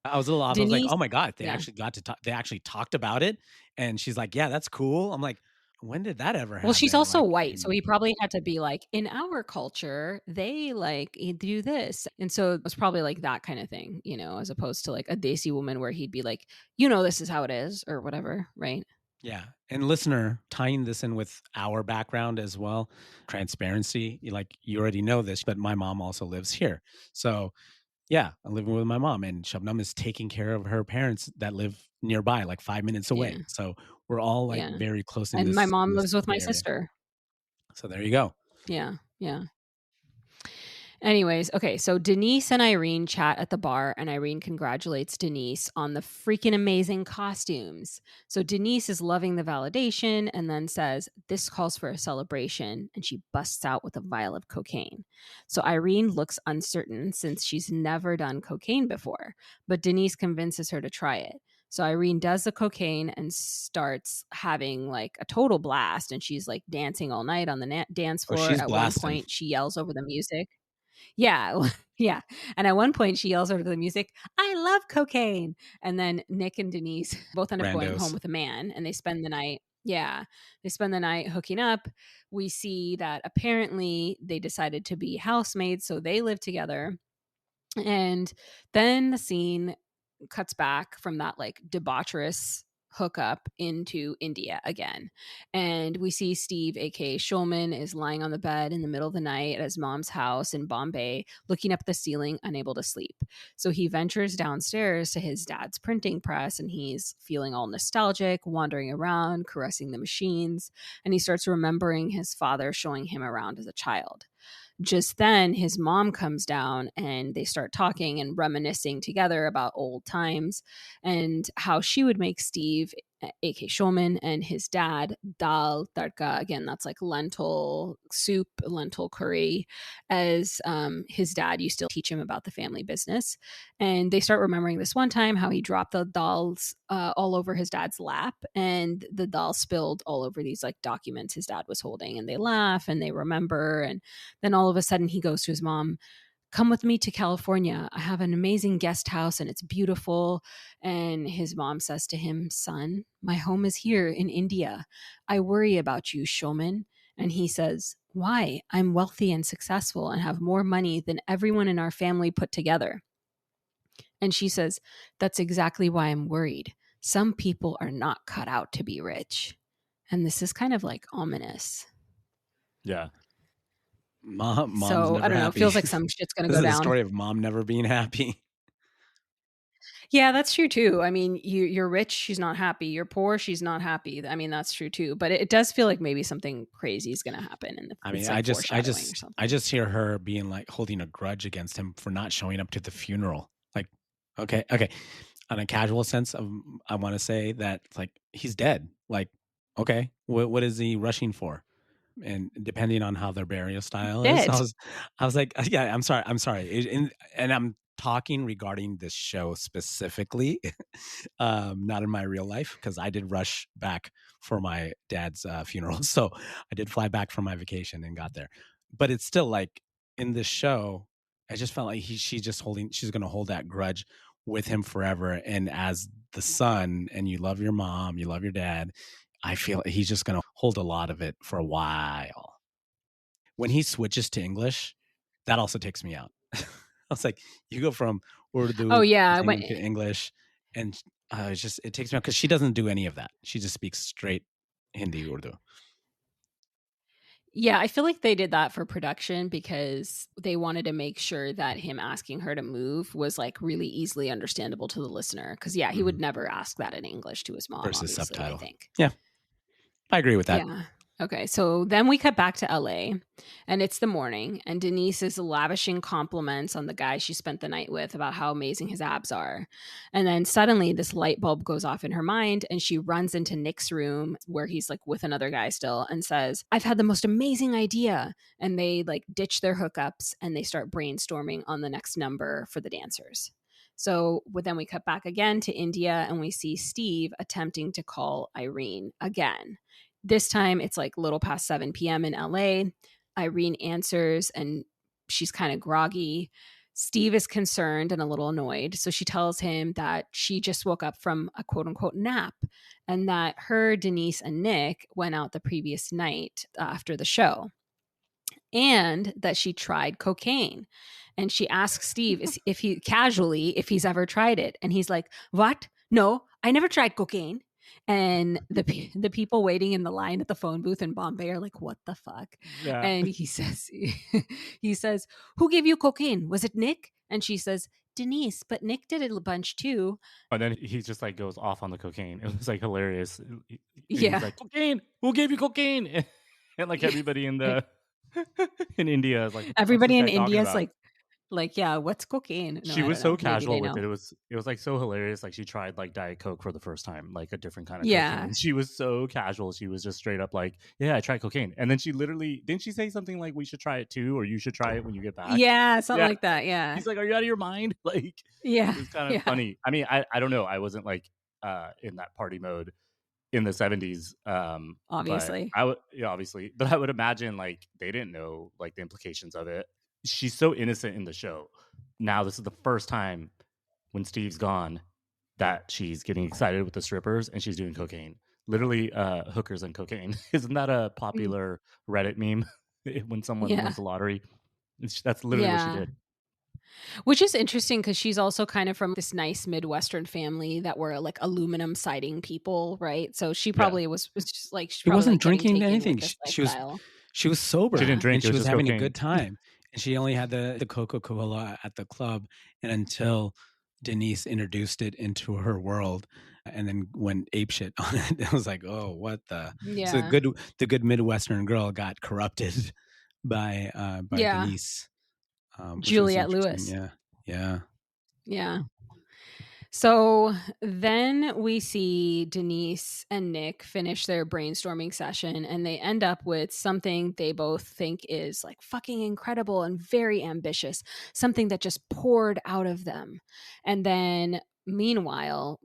I was a little off. Denise, I was like, oh my God, they actually got to talk. They actually talked about it. And she's like, yeah, that's cool. I'm like, when did that ever happen? Well, she's also white. So he probably had to be like, in our culture, they like do this. And so it was probably like that kind of thing, you know, as opposed to like a Desi woman where he'd be like, you know, this is how it is or whatever. Right. Yeah. And listener, tying this in with our background as well, transparency, like you already know this, but my mom also lives here. So yeah, I'm living with my mom, and Shabnam is taking care of her parents that live nearby, like 5 minutes away. Yeah. So we're all like very close in and my mom lives with my sister. So there you go. Yeah. Yeah. Anyways, okay, so Denise and Irene chat at the bar, and Irene congratulates Denise on the freaking amazing costumes. So Denise is loving the validation and then says, "This calls for a celebration," and she busts out with a vial of cocaine. So Irene looks uncertain since she's never done cocaine before, but Denise convinces her to try it. So Irene does the cocaine and starts having like a total blast, and she's like dancing all night on the dance Oh, floor. she's At one blasting. point, she yells over the music. Yeah, yeah. And at one point, she yells over the music, "I love cocaine." And then Nick and Denise both end up going home Randos. with a man, and they spend the night. Yeah, they spend the night hooking up. We see that apparently they decided to be housemates, so they live together. And then the scene cuts back from that like debaucherous hookup into India again. And we see Steve, aka Somen, is lying on the bed in the middle of the night at his mom's house in Bombay, looking up at the ceiling, unable to sleep. So he ventures downstairs to his dad's printing press, and he's feeling all nostalgic, wandering around, caressing the machines, and he starts remembering his father showing him around as a child. Just then, his mom comes down and they start talking and reminiscing together about old times and how she would make Steve, aka Showman, and his dad dal tadka. Again, that's like lentil soup, lentil curry, as his dad used to teach him about the family business. And they start remembering this one time how he dropped the dals all over his dad's lap, and the dal spilled all over these like documents his dad was holding. And they laugh and they remember. And then all of a sudden, he goes to his mom, "Come with me to California. I have an amazing guest house and it's beautiful." And his mom says to him, "Son, my home is here in India. I worry about you, Showman." And he says, "Why? I'm wealthy and successful and have more money than everyone in our family put together." And she says, "That's exactly why I'm worried. Some people are not cut out to be rich." And this is kind of like ominous. Yeah. Mom's So I never don't know. It happy. feels like some shit's going to This go is a down. story of mom never being happy. Yeah, that's true too. I mean, you're rich, she's not happy. You're poor, she's not happy. I mean, that's true too. But it does feel like maybe something crazy is going to happen, and I it's mean, like foreshadowing or something. I just hear her being like holding a grudge against him for not showing up to the funeral. Like, okay. On a casual sense of, I want to say that like he's dead. Like, okay, what is he rushing for? And depending on how their burial style is, Dead. I was like, yeah, I'm sorry. And I'm talking regarding this show specifically, not in my real life, because I did rush back for my dad's funeral. So I did fly back from my vacation and got there. But it's still like in this show, I just felt like she's going to hold that grudge with him forever. And as the son, and you love your mom, you love your dad, I feel he's just going to hold a lot of it for a while. When he switches to English, that also takes me out. I was like, you go from Urdu to English, and it takes me out because she doesn't do any of that. She just speaks straight Hindi, Urdu. Yeah, I feel like they did that for production because they wanted to make sure that him asking her to move was like really easily understandable to the listener. Because he would never ask that in English to his mom versus subtitle. I think. Yeah, I agree with that. Yeah. Okay, so then we cut back to LA, and it's the morning, and Denise is lavishing compliments on the guy she spent the night with about how amazing his abs are. And then suddenly this light bulb goes off in her mind, and she runs into Nick's room where he's like with another guy still and says, "I've had the most amazing idea." And they like ditch their hookups and they start brainstorming on the next number for the dancers. So then we cut back again to India, and we see Steve attempting to call Irene again. This time it's like a little past 7 p.m. in LA. Irene answers and she's kind of groggy. Steve is concerned and a little annoyed. So she tells him that she just woke up from a quote unquote nap and that her, Denise, and Nick went out the previous night after the show and that she tried cocaine. And she asks Steve if he's ever tried it. And he's like, "What? No, I never tried cocaine." And the people waiting in the line at the phone booth in Bombay are like, "What the fuck?" Yeah. And he says, "Who gave you cocaine? Was it Nick?" And she says, "Denise, but Nick did it a bunch too." And then he just like goes off on the cocaine. It was like hilarious. Yeah. He's like, "Cocaine? Who gave you cocaine?" And like everybody in the in India. Like, what the fuck's Everybody this in guy talking India is about? like, yeah, what's cocaine? No, She I was don't so know. Maybe they casual with know. it. It was like so hilarious. Like, she tried like Diet Coke for the first time, like a different kind of Yeah. cocaine. She was so casual. She was just straight up like, yeah, I tried cocaine. And then she literally, didn't she say something like, we should try it too, or you should try it when you get back? Yeah, something Yeah. like that. Yeah. He's like, are you out of your mind? Like, Yeah. it was kind of Yeah. funny. I mean, I don't know. I wasn't like in that party mode in the 70s. Obviously. But I would, yeah, obviously, but I would imagine like they didn't know like the implications of it. She's so innocent in the show. Now this is the first time when Steve's gone that she's getting excited with the strippers and she's doing cocaine. Literally hookers and cocaine. Isn't that a popular Reddit meme when someone wins the lottery? That's literally what she did. Which is interesting because she's also kind of from this nice Midwestern family that were like aluminum siding people, right? So she probably was just like she wasn't like drinking anything. She was sober. She didn't drink. And she was was having cocaine. a good time. And she only had the Coca-Cola at the club. And until Denise introduced it into her world and then went apeshit on it, it was like, oh, what the? Yeah. So the good Midwestern girl got corrupted by Denise. Juliette Lewis. Yeah. So then we see Denise and Nick finish their brainstorming session and they end up with something they both think is like fucking incredible and very ambitious, something that just poured out of them. And then meanwhile,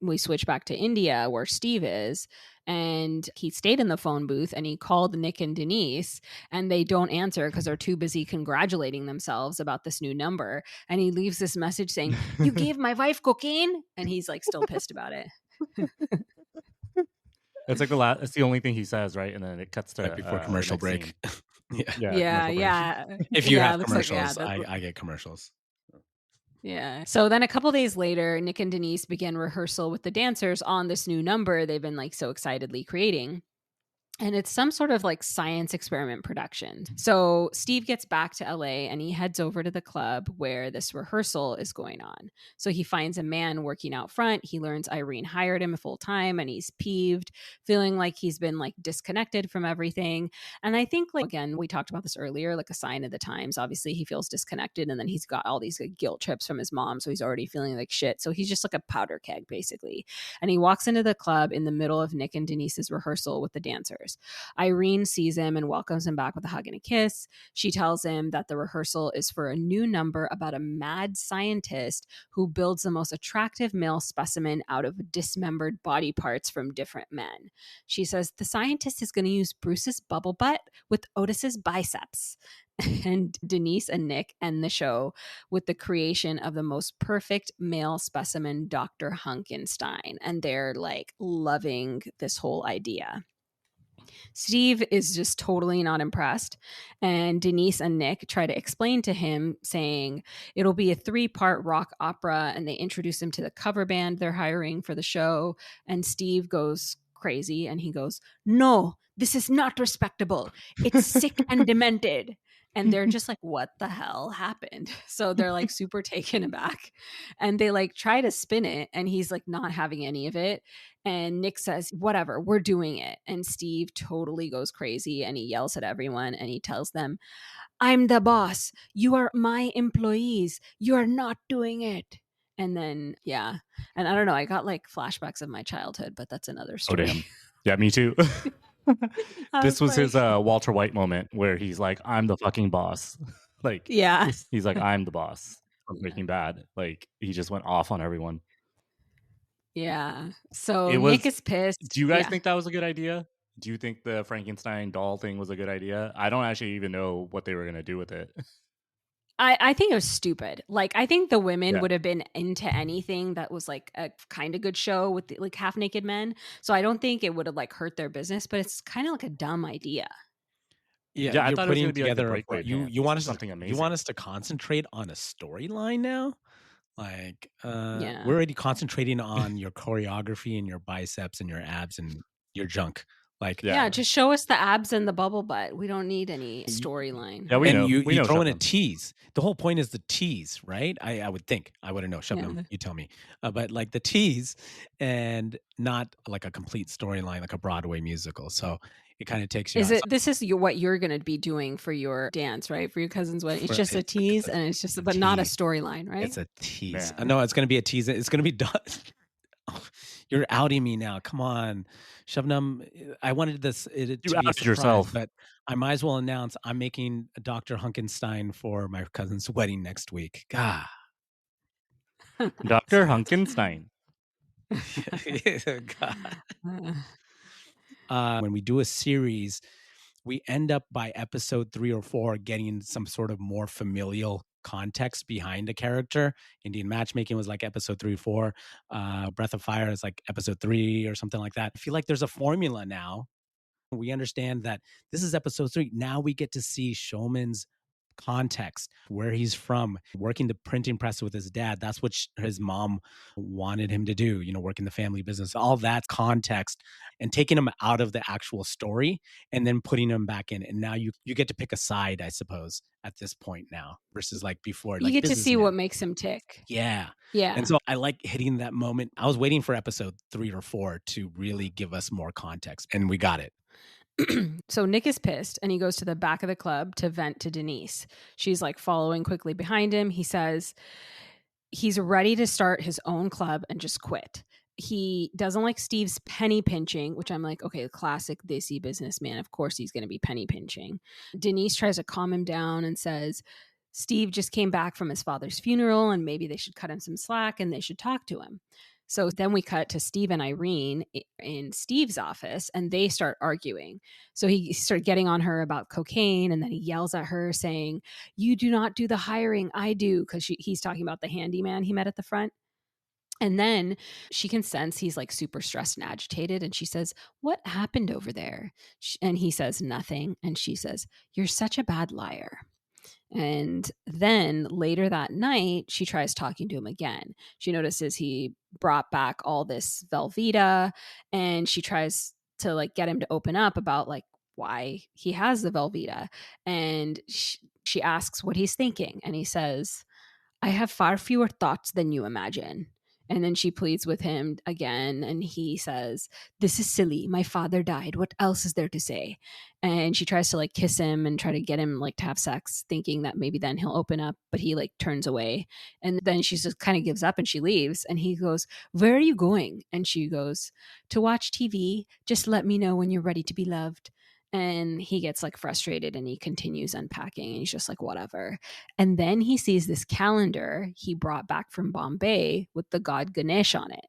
we switch back to India where Steve is, and he stayed in the phone booth and he called Nick and Denise and they don't answer because they're too busy congratulating themselves about this new number. And he leaves this message saying, you gave my wife cocaine? And he's like still pissed about it. It's like it's the only thing he says, right? And then it cuts to right before commercial break. Yeah. If you have commercials, I get commercials. Yeah. So then a couple days later, Nick and Denise begin rehearsal with the dancers on this new number they've been like so excitedly creating. And it's some sort of like science experiment production. So Steve gets back to LA and he heads over to the club where this rehearsal is going on. So he finds a man working out front. He learns Irene hired him full time and he's peeved, feeling like he's been like disconnected from everything. And I think like, again, we talked about this earlier, like a sign of the times. Obviously he feels disconnected and then he's got all these like, guilt trips from his mom. So he's already feeling like shit. So he's just like a powder keg basically. And he walks into the club in the middle of Nick and Denise's rehearsal with the dancers. Irene sees him and welcomes him back with a hug and a kiss. She tells him that the rehearsal is for a new number about a mad scientist who builds the most attractive male specimen out of dismembered body parts from different men. She says the scientist is going to use Bruce's bubble butt with Otis's biceps. And Denise and Nick end the show with the creation of the most perfect male specimen, Dr. Hunkenstein. And they're like loving this whole idea. Steve is just totally not impressed. And Denise and Nick try to explain to him, saying it'll be a 3-part rock opera. And they introduce him to the cover band they're hiring for the show. And Steve goes crazy and he goes, no, this is not respectable. It's sick and demented. And they're just like, what the hell happened? So they're like super taken aback. And they like try to spin it. And he's like not having any of it. And Nick says, whatever, we're doing it. And Steve totally goes crazy and he yells at everyone and he tells them, I'm the boss. You are my employees. You are not doing it. And then, yeah. And I don't know, I got like flashbacks of my childhood, but that's another story. Oh, damn. Yeah, me too. This was his Walter White moment where he's like, I'm the fucking boss. Like, yeah. He's like, I'm the boss from Breaking Bad. Like, he just went off on everyone. Yeah. So Nick is pissed. Do you guys think that was a good idea? Do you think the Frankenstein doll thing was a good idea? I don't actually even know what they were going to do with it. I think it was stupid. Like, I think the women would have been into anything that was like a kind of good show with like half naked men. So I don't think it would have like hurt their business, but it's kind of like a dumb idea. Yeah, I thought putting together like you want us something amazing. You want us to concentrate on a storyline now? Like, we're already concentrating on your choreography and your biceps and your abs and your junk. Like, yeah, just show us the abs and the bubble butt. We don't need any storyline. Yeah, we and know. you We know throw in a Shubnam. tease. The whole point is the tease, right? I would think. I wouldn't know. Shubnam, Yeah. you tell me. But like the tease, and not like a complete storyline, like a Broadway musical. So it kind of takes you Is out. it? This is what you're going to be doing for your dance, right? For your cousin's wedding. It's For- just a tease, it's and it's just, a but not a tease. storyline, right? It's a tease. Man. No, it's going to be a tease. It's going to be done. You're outing me now. Come on, Shubnam. I wanted this it to be a outed surprise, yourself. but I might as well announce I'm making Dr. Hunkenstein for my cousin's wedding next week. God. Dr. Hunkenstein. God. When we do a series, we end up by episode 3 or 4 getting some sort of more familial context behind a character. Indian Matchmaking was like episode 3 or 4. Breath of Fire is like episode 3 or something like that. I feel like there's a formula now. We understand that this is episode 3. Now we get to see Showman's context, where he's from, working the printing press with his dad. That's what his mom wanted him to do, work in the family business, all that context, and taking him out of the actual story and then putting him back in. And now you get to pick a side, I suppose, at this point now versus like before. You like get to see businessman. what makes him tick. Yeah. Yeah. And so I like hitting that moment. I was waiting for episode 3 or 4 to really give us more context, and we got it. So Nick is pissed and he goes to the back of the club to vent to Denise. She's like following quickly behind him. He says he's ready to start his own club and just quit. He doesn't like Steve's penny pinching, which I'm like, okay, classic desi businessman. Of course he's going to be penny pinching. Denise tries to calm him down and says Steve just came back from his father's funeral and maybe they should cut him some slack and they should talk to him. So then we cut to Steve and Irene in Steve's office and they start arguing. So he started getting on her about cocaine and then he yells at her saying, "You do not do the hiring, I do," because he's talking about the handyman he met at the front. And then she can sense he's like super stressed and agitated. And she says, "What happened over there?" And he says, "Nothing." And she says, "You're such a bad liar." And then later that night, she tries talking to him again. She notices he brought back all this Velveeta and she tries to like get him to open up about like why he has the Velveeta. And she asks what he's thinking. And he says, "I have far fewer thoughts than you imagine." And then she pleads with him again. And he says, "This is silly. My father died. What else is there to say?" And she tries to like kiss him and try to get him like to have sex, thinking that maybe then he'll open up, but he like turns away. And then she just kind of gives up and she leaves. And he goes, "Where are you going?" And she goes, "To watch TV. Just let me know when you're ready to be loved." And he gets like frustrated and he continues unpacking and he's just like, whatever. And then he sees this calendar he brought back from Bombay with the god Ganesh on it.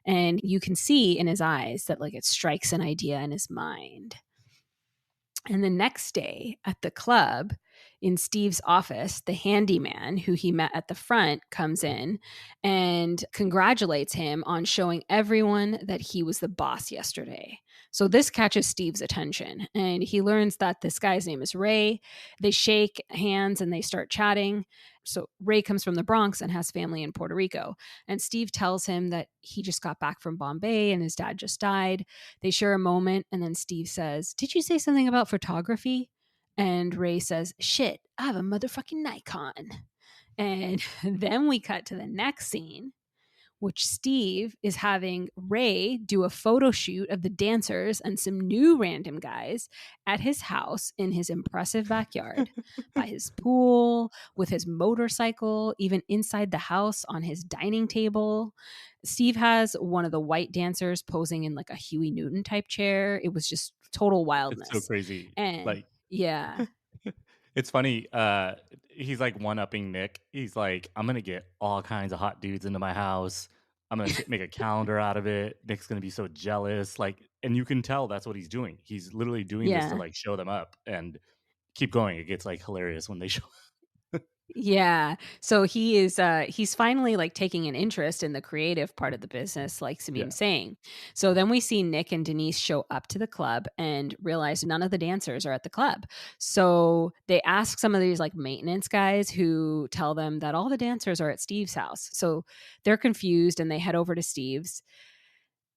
And you can see in his eyes that like it strikes an idea in his mind. And the next day at the club in Steve's office, the handyman who he met at the front comes in and congratulates him on showing everyone that he was the boss yesterday. So this catches Steve's attention and he learns that this guy's name is Ray. They shake hands and they start chatting. So Ray comes from the Bronx and has family in Puerto Rico. And Steve tells him that he just got back from Bombay and his dad just died. They share a moment and then Steve says, "Did you say something about photography?" And Ray says, "Shit, I have a motherfucking Nikon." And then we cut to the next scene, which Steve is having Ray do a photo shoot of the dancers and some new random guys at his house in his impressive backyard, by his pool, with his motorcycle, even inside the house on his dining table. Steve has one of the white dancers posing in like a Huey Newton type chair. It was just total wildness. It's so crazy. And like, yeah. It's funny. He's like one-upping Nick. He's like, "I'm gonna get all kinds of hot dudes into my house. I'm gonna make a calendar out of it. Nick's gonna be so jealous." Like, and you can tell that's what he's doing. He's literally doing this to like show them up and keep going. It gets like hilarious when they show. Yeah. So he is he's finally like taking an interest in the creative part of the business, like Sabim's saying. So then we see Nick and Denise show up to the club and realize none of the dancers are at the club. So they ask some of these like maintenance guys who tell them that all the dancers are at Steve's house. So they're confused and they head over to Steve's.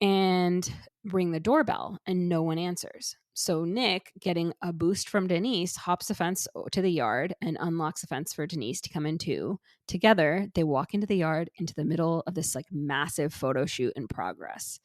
and ring the doorbell, and no one answers. So Nick, getting a boost from Denise, hops the fence to the yard and unlocks the fence for Denise to come in too. Together, they walk into the yard, into the middle of this like massive photo shoot in progress.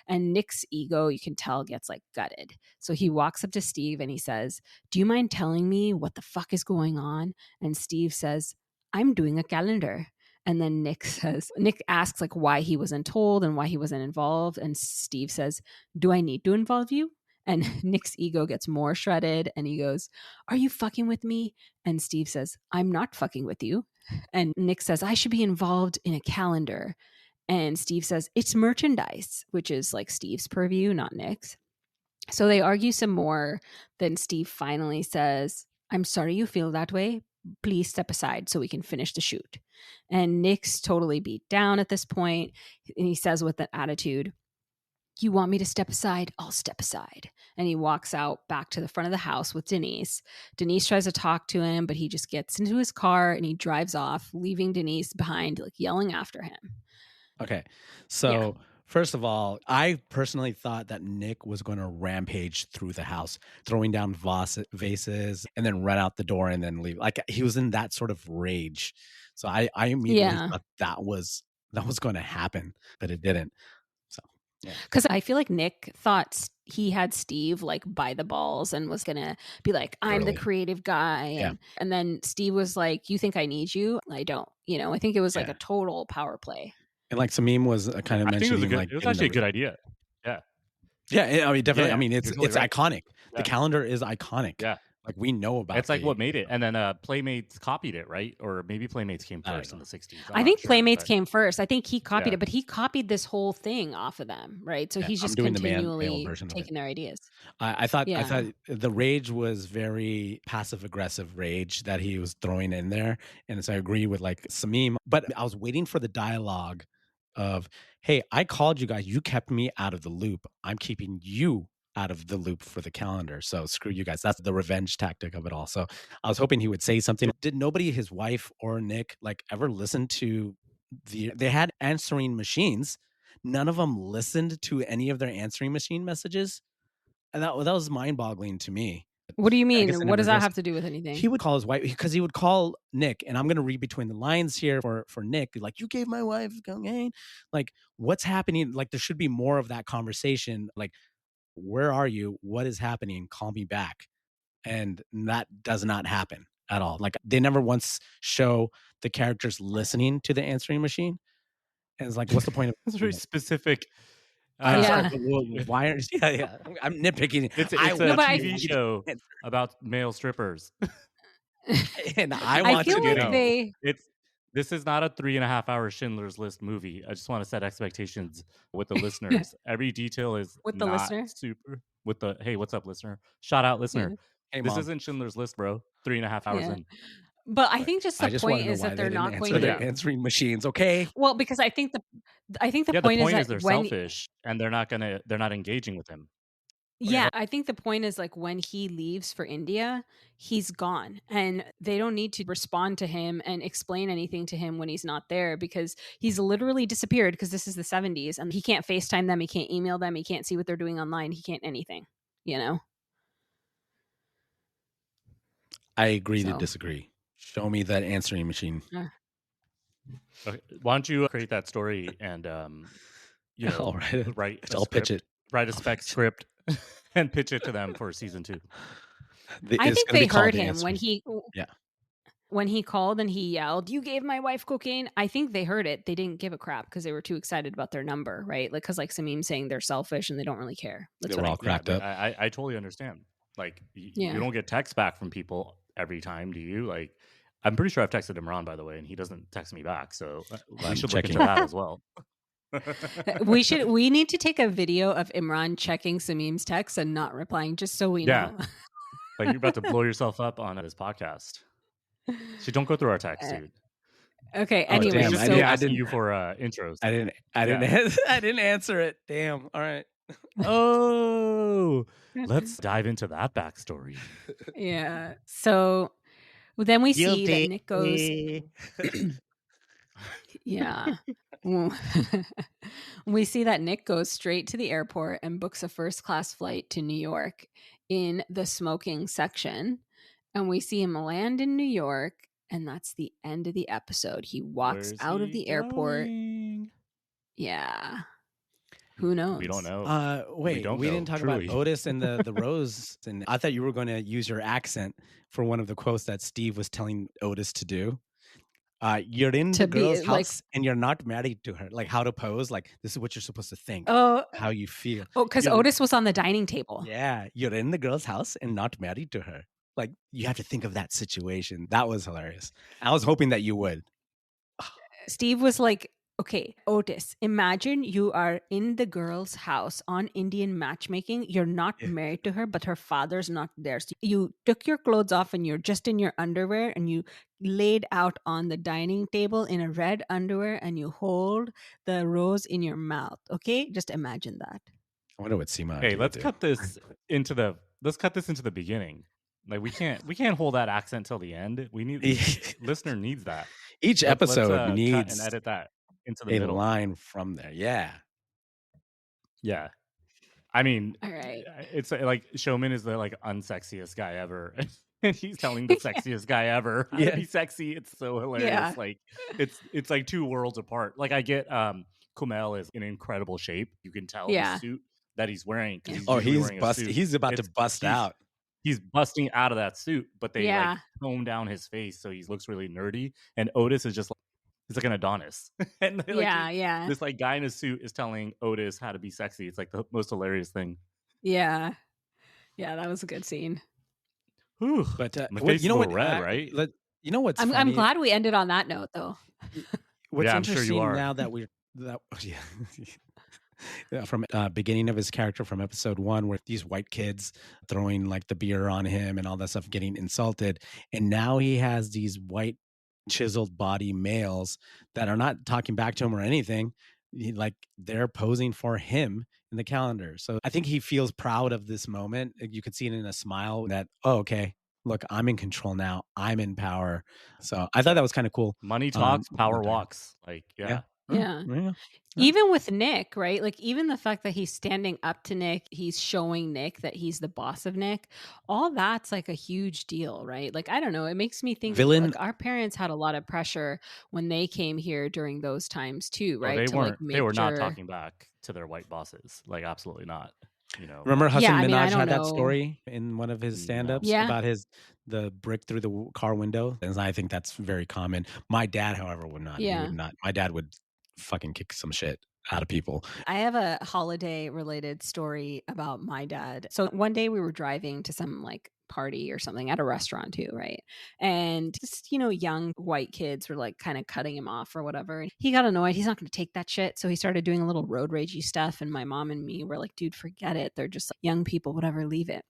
And Nick's ego, you can tell, gets like gutted. So he walks up to Steve and he says, "Do you mind telling me what the fuck is going on?" And Steve says, "I'm doing a calendar." And then Nick asks like why he wasn't told and why he wasn't involved. And Steve says, "Do I need to involve you?" And Nick's ego gets more shredded and he goes, "Are you fucking with me?" And Steve says, "I'm not fucking with you." And Nick says, "I should be involved in a calendar." And Steve says, "It's merchandise," which is like Steve's purview, not Nick's. So they argue some more. Then Steve finally says, "I'm sorry you feel that way. Please step aside so we can finish the shoot." And Nick's totally beat down at this point, and he says with an attitude, "You want me to step aside? I'll step aside." And he walks out back to the front of the house with Denise. Denise tries to talk to him, but he just gets into his car and he drives off, leaving Denise behind, like yelling after him. Okay. So first of all, I personally thought that Nick was going to rampage through the house, throwing down vases and then run out the door and then leave. Like he was in that sort of rage. So I immediately thought that was going to happen, but it didn't. So yeah. Because I feel like Nick thought he had Steve like by the balls and was gonna be like, "I'm the creative guy," and then Steve was like, "You think I need you? I don't." You know, I think it was like a total power play. And like Samim was kind of mentioning, it was actually a good idea. Yeah. Yeah, I mean, definitely. Yeah, I mean, it's right. iconic. The calendar is iconic. Yeah. Like we know about it's like what made it. And then Playmates copied it, right? Or maybe Playmates came first in the 60s. I think Playmates came first. I think he copied it, but he copied this whole thing off of them, right? So he's just continually taking their ideas. I thought the rage was very passive aggressive rage that he was throwing in there. And so I agree with like Samim, but I was waiting for the dialogue of, "Hey, I called you guys. You kept me out of the loop. I'm keeping you out of the loop for the calendar. So screw you guys." That's the revenge tactic of it all. So I was hoping he would say something. Did nobody, his wife or Nick, like ever listen to they had answering machines. None of them listened to any of their answering machine messages. And that was mind boggling to me. What do you mean? What does that have to do with anything? He would call his wife because he would call Nick, and I'm going to read between the lines here for Nick. Like, "You gave my wife cocaine." Like, what's happening? Like, there should be more of that conversation. Like, where are you? What is happening? Call me back. And that does not happen at all. Like they never once show the characters listening to the answering machine. And it's like, what's the point of it's very specific. I'm sorry, why are I'm nitpicking. It's a TV show about male strippers. And I feel like this is not a 3.5 hour Schindler's List movie. I just want to set expectations with the listeners. Every detail is with the listener. Super with the hey, what's up, listener? Shout out, listener. Hey, this Mom. Isn't Schindler's List, bro. 3.5 hours in. But I think just the point is that they're not going to answering machines. Okay. Well, because I think the point is is they're selfish and they're not engaging with him. Yeah, I think the point is like when he leaves for India, he's gone and they don't need to respond to him and explain anything to him when he's not there because he's literally disappeared because this is the 70s and he can't FaceTime them, he can't email them, he can't see what they're doing online, he can't anything, you know? I agree to disagree. Show me that answering machine. Okay. Why don't you create that story and I'll pitch it. Write a spec script and pitch it to them for season 2. I think they heard him when he called and he yelled, "You gave my wife cocaine." I think they heard it. They didn't give a crap because they were too excited about their number, right? Like because like Samim's saying they're selfish and they don't really care. They were all cracked up. I totally understand. Like you don't get texts back from people every time, do you? Like I'm pretty sure I've texted Imran, by the way, and he doesn't text me back. So we should look into that as well. We need to take a video of Imran checking Samim's texts and not replying just so we know. Like you're about to blow yourself up on this podcast. So don't go through our text, dude. Okay. Anyway, I didn't you for intros. I didn't answer it. Damn. All right. Oh, let's dive into that backstory. Yeah. So then we see that Nick goes. Yeah. We see that Nick goes straight to the airport and books a first-class flight to New York in the smoking section. And we see him land in New York, and that's the end of the episode. He walks Where's out of he the airport. going? Yeah. Who knows? We don't know. Wait, we didn't talk truly. about Otis and the rose. And I thought you were going to use your accent for one of the quotes that Steve was telling Otis to do. You're in the girl's house and you're not married to her. Like how to pose. Like this is what you're supposed to think. How you feel. Oh, because Otis was on the dining table. Yeah, you're in the girl's house and not married to her. Like you have to think of that situation. That was hilarious. I was hoping that you would. Steve was like, okay, Otis, imagine you are in the girl's house on Indian matchmaking. You're not married to her, but her father's not there. So you took your clothes off and you're just in your underwear and you laid out on the dining table in a red underwear and you hold the rose in your mouth. Okay? Just imagine that. I wonder what Seema. Hey, let's cut this into the beginning. Like we can't hold that accent till the end. We need listener needs that. Each episode needs cut and edit that into the middle. Line from there. Yeah. I mean, all right. It's like Somen is the like unsexiest guy ever. And he's telling the sexiest guy ever how to be sexy. It's so hilarious. Yeah. Like it's like two worlds apart. Like I get Kumail is in incredible shape. You can tell the suit that he's wearing. He's busting. He's about to bust out. He's busting out of that suit, but they like tone down his face so he looks really nerdy. And Otis is just like, he's like an Adonis. And like, this like guy in a suit is telling Otis how to be sexy. It's like the most hilarious thing. Yeah, that was a good scene. Whew. But you know what? Red, right? You know what's? I'm glad we ended on that note, though. What's interesting now that from beginning of his character from episode 1, where these white kids throwing like the beer on him and all that stuff, getting insulted, and now he has these white chiseled body males that are not talking back to him or anything. They're posing for him in the calendar. So I think he feels proud of this moment. You could see it in a smile that, oh, okay, look, I'm in control now. I'm in power. So I thought that was kind of cool. Money talks, power walks. Like, yeah. Even with Nick, right? Like even the fact that he's standing up to Nick, he's showing Nick that he's the boss of Nick. All that's like a huge deal, right? Like I don't know, it makes me think like our parents had a lot of pressure when they came here during those times too, right? They were not talking back to their white bosses. Like absolutely not. You know. Remember Hassan Minhaj had that story in one of his stand-ups about the brick through the car window, and I think that's very common. My dad, however, would not. He would not. My dad would fucking kick some shit out of people. I have a holiday related story about my dad. So one day we were driving to some like party or something at a restaurant too, right? And just, young white kids were like kind of cutting him off or whatever. And he got annoyed. He's not going to take that shit. So he started doing a little road ragey stuff. And my mom and me were like, dude, forget it. They're just like young people, whatever, leave it.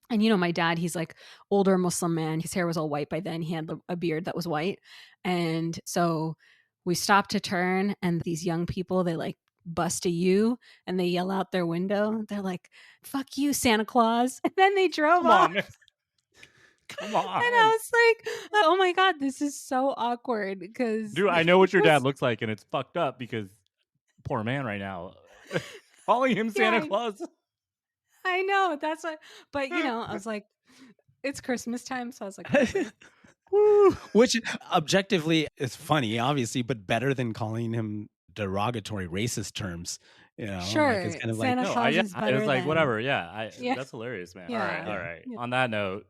And my dad, he's like older Muslim man. His hair was all white by then. He had a beard that was white. And so we stopped to turn, and these young people, they like bust a U and they yell out their window. They're like, fuck you, Santa Claus. And then they drove off. Come on. And I was like, oh my God, this is so awkward because... Dude, I know what your dad looks like, and it's fucked up because poor man right now. Calling him Santa Claus. I know. That's what... But, I was like, it's Christmas time, so I was like... Which objectively is funny, obviously, but better than calling him derogatory racist terms. Sure. Like it's kind of Santa Claus is better it was like than... whatever. That's hilarious, man. Yeah. All right. Yeah. On that note,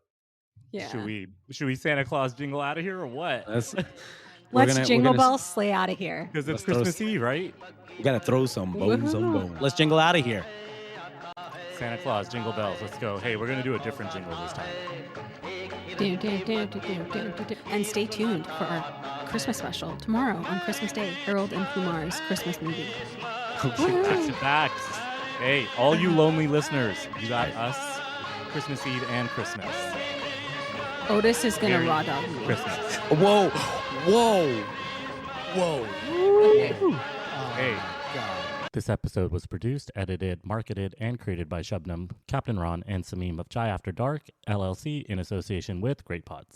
should we Santa Claus jingle out of here or what? Let's jingle bells, slay out of here because it's Christmas Eve, right? We gotta throw some bones on bones. Let's jingle out of here. Santa Claus, jingle bells. Let's go. Hey, we're gonna do a different jingle this time. And stay tuned for our Christmas special tomorrow on Christmas Day, Harold and Kumar's Christmas movie. Facts. Hey, all you lonely listeners, you got us Christmas Eve and Christmas. Otis is gonna raw dog me. Christmas. Whoa. Okay. Hey. God. This episode was produced, edited, marketed, and created by Shubnam, Captain Ron, and Sameem of Chai After Dark, LLC, in association with Great Pods.